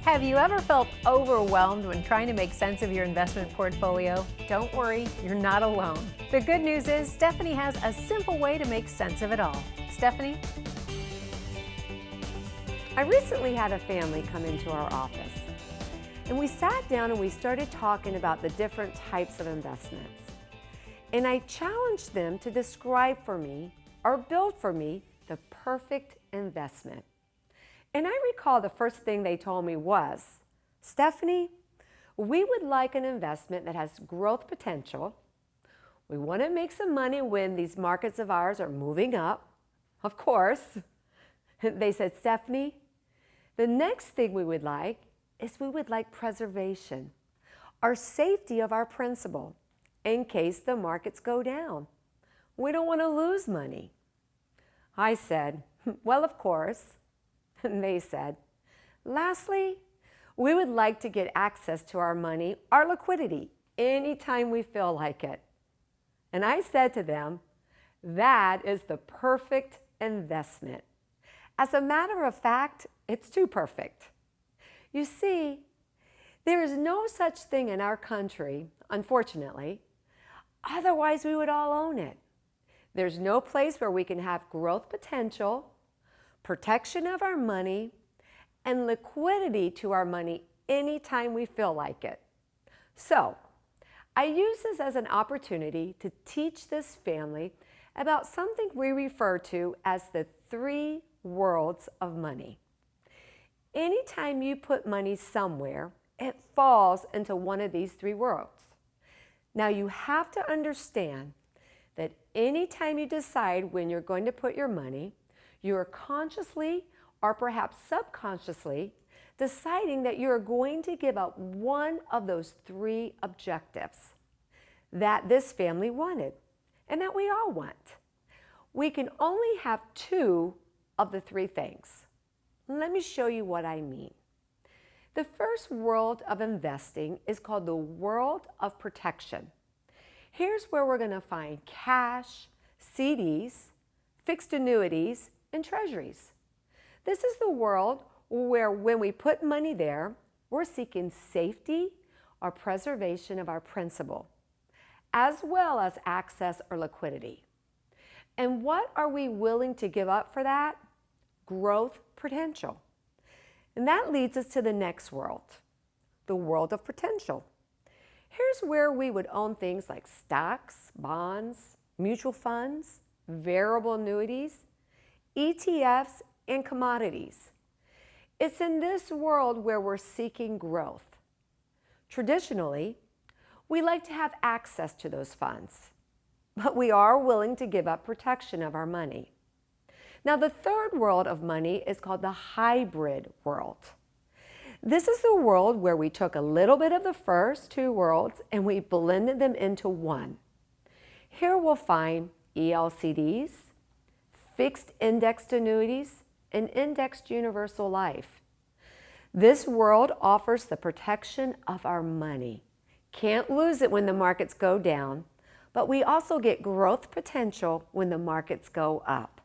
Have you ever felt overwhelmed when trying to make sense of your investment portfolio? Don't worry, you're not alone. The good news is Stephanie has a simple way to make sense of it all. Stephanie? I recently had a family come into our office, and we sat down and we started talking about the different types of investments. And I challenged them to describe for me or build for me the perfect investment. And I recall the first thing they told me was, Stephanie, we would like an investment that has growth potential. We want to make some money when these markets of ours are moving up, of course. They said, Stephanie, the next thing we would like is we would like preservation, or safety of our principal in case the markets go down. We don't want to lose money. I said, well, of course. And they said, lastly, we would like to get access to our money, our liquidity, anytime we feel like it. And I said to them, that is the perfect investment. As a matter of fact, it's too perfect. You see, there is no such thing in our country, unfortunately. Otherwise, we would all own it. There's no place where we can have growth potential, protection of our money, and liquidity to our money anytime we feel like it. So, I use this as an opportunity to teach this family about something we refer to as the three worlds of money. Anytime you put money somewhere, it falls into one of these three worlds. Now, you have to understand that anytime you decide when you're going to put your money, you are consciously or perhaps subconsciously deciding that you're going to give up one of those three objectives that this family wanted and that we all want. We can only have two of the three things. Let me show you what I mean. The first world of investing is called the world of protection. Here's where we're going to find cash, CDs, fixed annuities, and treasuries. This is the world where when we put money there, we're seeking safety or preservation of our principal, as well as access or liquidity. And what are we willing to give up for that? Growth potential. And that leads us to the next world, the world of potential. Here's where we would own things like stocks, bonds, mutual funds, variable annuities, ETFs, and commodities. It's in this world where we're seeking growth. Traditionally, we like to have access to those funds, but we are willing to give up protection of our money. Now, the third world of money is called the hybrid world. This is the world where we took a little bit of the first two worlds and we blended them into one. Here we'll find ELCDs, fixed indexed annuities, and indexed universal life. This world offers the protection of our money. Can't lose it when the markets go down, but we also get growth potential when the markets go up.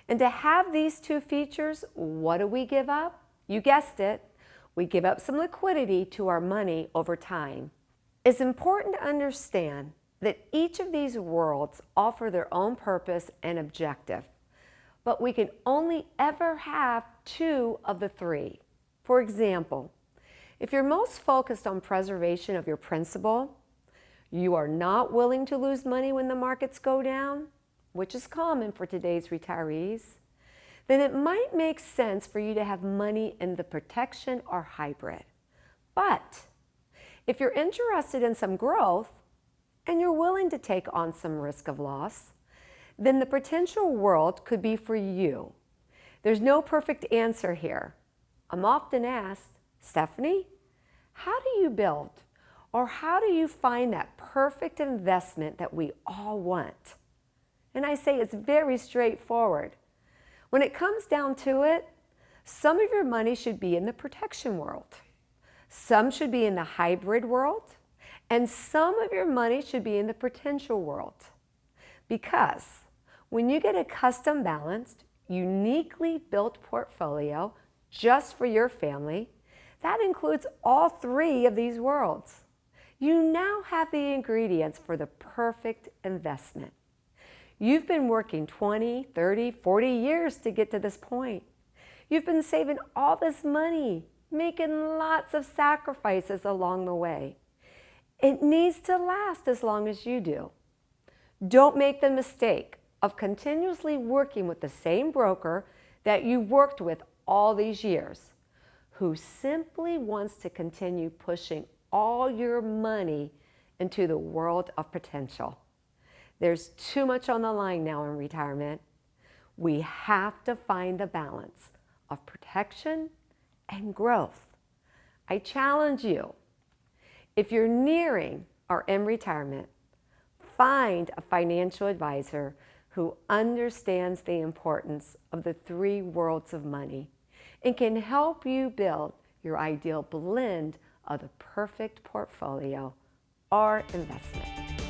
And to have these two features, what do we give up? You guessed it. We give up some liquidity to our money over time. It's important to understand that each of these worlds offer their own purpose and objective, but we can only ever have two of the three. For example, if you're most focused on preservation of your principal, you are not willing to lose money when the markets go down, which is common for today's retirees, then it might make sense for you to have money in the protection or hybrid. But if you're interested in some growth and you're willing to take on some risk of loss, then the potential world could be for you. There's no perfect answer here. I'm often asked, Stephanie, how do you build or how do you find that perfect investment that we all want? And I say it's very straightforward. When it comes down to it, some of your money should be in the protection world. Some should be in the hybrid world, and some of your money should be in the potential world. Because when you get a custom balanced, uniquely built portfolio just for your family That includes all three of these worlds. You now have the ingredients for the perfect investment. You've been working 20, 30, 40 years to get to this point. You've been saving all this money, making lots of sacrifices along the way. It needs to last as long as you do. Don't make the mistake of continuously working with the same broker that you worked with all these years, who simply wants to continue pushing all your money into the world of potential. There's too much on the line now in retirement. We have to find the balance of protection and growth. I challenge you, if you're nearing or in retirement, find a financial advisor who understands the importance of the three worlds of money and can help you build your ideal blend of the perfect portfolio or investment.